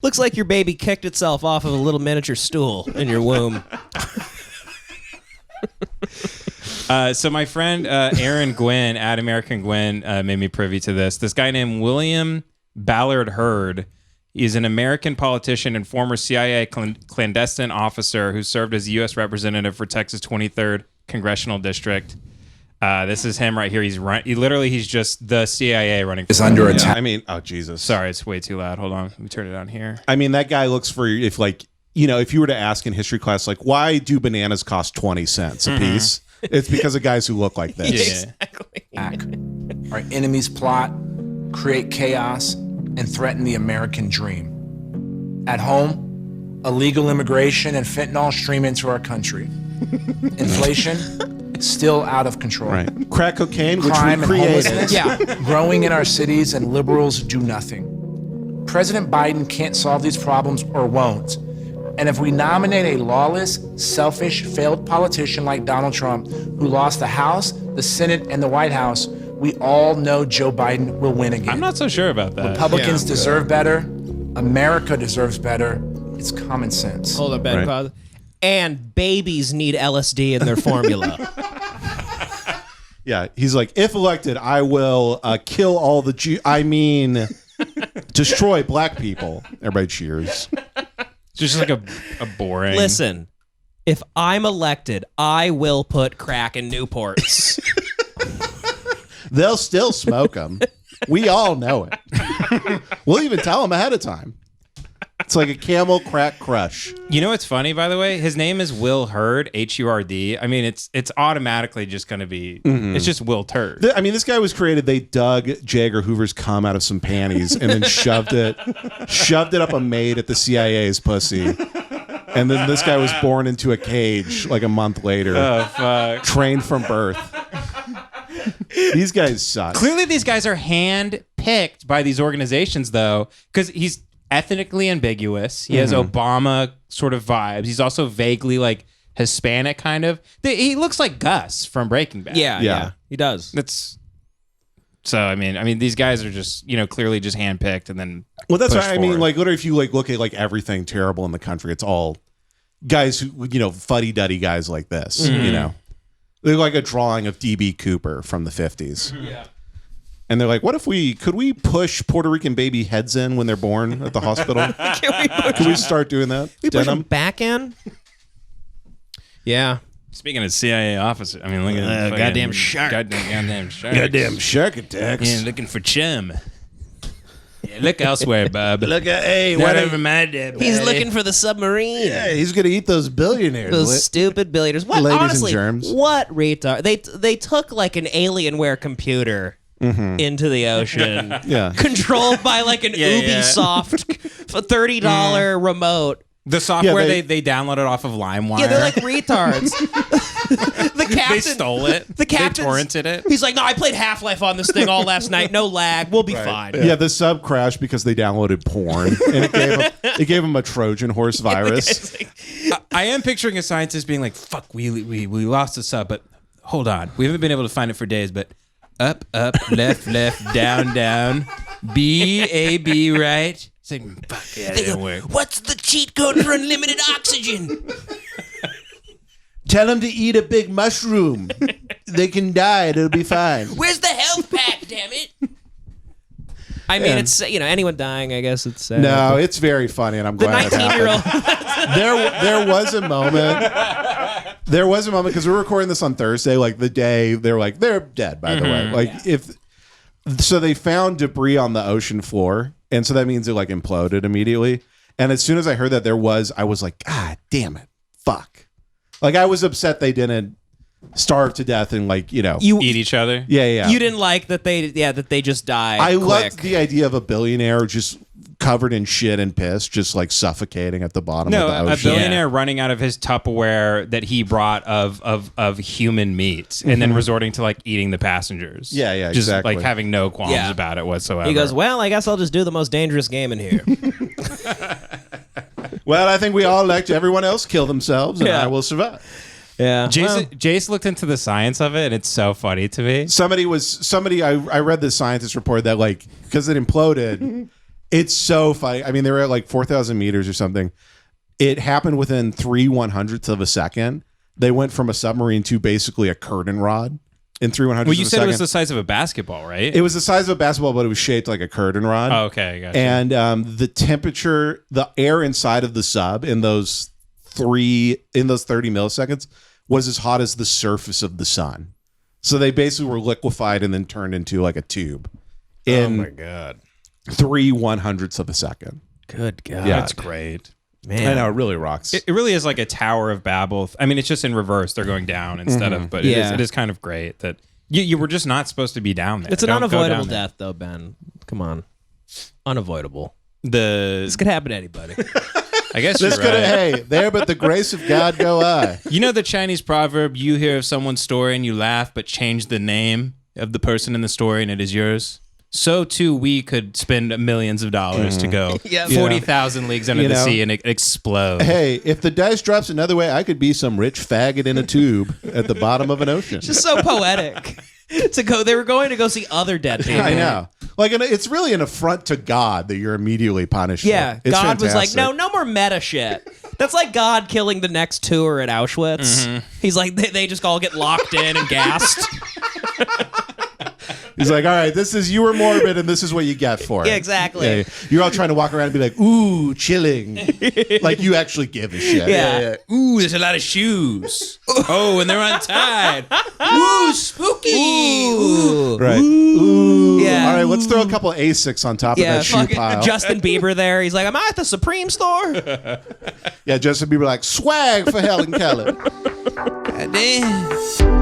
Looks like your baby kicked itself off of a little miniature stool in your womb. So my friend Aaron Gwynn at American Gwynn made me privy to this. This guy named William Ballard Hurd is an American politician and former CIA clandestine officer who served as U.S. representative for Texas 23rd Congressional District. This is him right here. He's just the CIA running. It's under attack. I mean, oh Jesus! Sorry, it's way too loud. Hold on, let me turn it on here. I mean, that guy looks for if you were to ask in history class, like, why do bananas cost 20 cents a piece? It's because of guys who look like this. Exactly. Our enemies plot, create chaos, and threaten the American dream. At home, illegal immigration and fentanyl stream into our country. Inflation, still out of control. Right. Crack cocaine, which Crime we and created. homelessness, growing in our cities, and liberals do nothing. President Biden can't solve these problems or won't. And if we nominate a lawless, selfish, failed politician like Donald Trump, who lost the House, the Senate, and the White House, we all know Joe Biden will win again. I'm not so sure about that. Republicans deserve better. America deserves better. It's common sense. Hold up, Ben. Right. And babies need LSD in their formula. Yeah, he's like, if elected, I will kill all the destroy black people. Everybody cheers. Just like a boring. Listen, if I'm elected, I will put crack in Newports. They'll still smoke them. We all know it. We'll even tell them ahead of time. It's like a camel crack crush. You know what's funny, by the way? His name is Will Hurd, Hurd. I mean, it's automatically just going to be, it's just Will Turd. I mean, this guy was created, they dug J. Edgar Hoover's cum out of some panties and then shoved it up a maid at the CIA's pussy. And then this guy was born into a cage like a month later. Oh, fuck. Trained from birth. These guys suck. Clearly, these guys are hand-picked by these organizations, though, because he's ethnically ambiguous. He has Obama sort of vibes. He's also vaguely like Hispanic, kind of. He looks like Gus from Breaking Bad. Yeah, he does. So I mean, these guys are just clearly just handpicked and then. Well, that's right. forward. I mean, like literally, if you look at everything terrible in the country, it's all guys who fuddy-duddy guys like this. They're like a drawing of D.B. Cooper from the 50s. Yeah. And they're like, could we push Puerto Rican baby heads in when they're born at the hospital? Can we start doing that? We push them back in? Yeah. Speaking of CIA officer, I mean, look at goddamn shark. Goddamn shark. Goddamn shark attacks. Yeah, looking for chum. Yeah, look elsewhere, bub. Look at, hey, not over my dead body. He's looking for the submarine. Yeah, he's gonna eat those billionaires. Those stupid billionaires. What, ladies honestly, and germs. What retard? They took like an Alienware computer into the ocean. Yeah. Controlled by like an Ubisoft $30 remote. The software they downloaded off of LimeWire. Yeah, they're like retards. The captain, they stole it. The captain torrented it. He's like, no, I played Half-Life on this thing all last night. No lag. We'll be fine. Yeah, the sub crashed because they downloaded porn, and it gave them a Trojan horse virus. I am picturing a scientist being like, "Fuck, we lost the sub, but hold on, we haven't been able to find it for days, but up, left, down, B, right." It's like, fuck yeah, that didn't work. What's the cheat code for unlimited oxygen? Tell them to eat a big mushroom. They can die. It'll be fine. Where's the health pack, damn it? I mean, it's, anyone dying, I guess it's sad. No, it's very funny, and I'm glad the 19-year-old. There was a moment. There was a moment because we were recording this on Thursday, like the day they're like, they're dead, by the way. Like so they found debris on the ocean floor, and so that means it like imploded immediately. And as soon as I heard that I was like, God damn it, fuck. Like I was upset they didn't starve to death and you eat each other. Yeah. You didn't like that they just died. I quick. loved the idea of a billionaire just covered in shit and piss, just like suffocating at the bottom of the ocean. A billionaire running out of his Tupperware that he brought of human meat and then resorting to like eating the passengers. Yeah, just exactly. like having no qualms about it whatsoever. He goes, well, I guess I'll just do the most dangerous game in here. Well, I think we all let everyone else kill themselves, and I will survive. Yeah, Jace looked into the science of it, and it's so funny to me. I read the scientist report that like because it imploded, It's so funny. I mean, they were at like 4,000 meters or something. It happened within 3/100ths of a second. They went from a submarine to basically a curtain rod in 3/100ths of a second. Well, you said it was the size of a basketball, right? It was the size of a basketball, but it was shaped like a curtain rod. Oh, okay, gotcha. And the temperature, the air inside of the sub in those 30 milliseconds was as hot as the surface of the sun. So they basically were liquefied and then turned into like a tube in God. 3/100ths of a second. Good God. Yeah. That's great. Man. I know, it really rocks. It really is like a Tower of Babel. I mean, it's just in reverse. They're going down instead of, but Yeah. it is kind of great that you were just not supposed to be down there. It's an Don't go unavoidable down there. death, though, Ben. Come on. Unavoidable. The This could happen to anybody. I guess you're This could have, right. hey, there but the grace of God go I. You know the Chinese proverb, you hear of someone's story and you laugh, but change the name of the person in the story and it is yours? So, too, we could spend millions of dollars to go Yeah. 40,000 leagues under You the know. sea and explode. Hey, if the dice drops another way, I could be some rich faggot in a tube at the bottom of an ocean. Just so poetic. They were going to go see other dead people. I know. Like, it's really an affront to God that you're immediately punished. Yeah, for. It's God was like, fantastic. no more meta shit. That's like God killing the next tour at Auschwitz. He's like, they just all get locked in and gassed. He's like, all right, you were morbid, and this is what you get for it. Yeah, exactly. Yeah, you're all trying to walk around and be like, ooh, chilling. Like you actually give a shit. Yeah. Ooh, there's a lot of shoes. Oh, and they're untied. Ooh, spooky. Ooh. Right. Ooh. Yeah. All right, let's throw a couple Asics on top of Yeah, that shoe fucking pile. Justin Bieber there. He's like, am I at the Supreme store? Yeah, Justin Bieber like, swag for Helen Keller. God damn.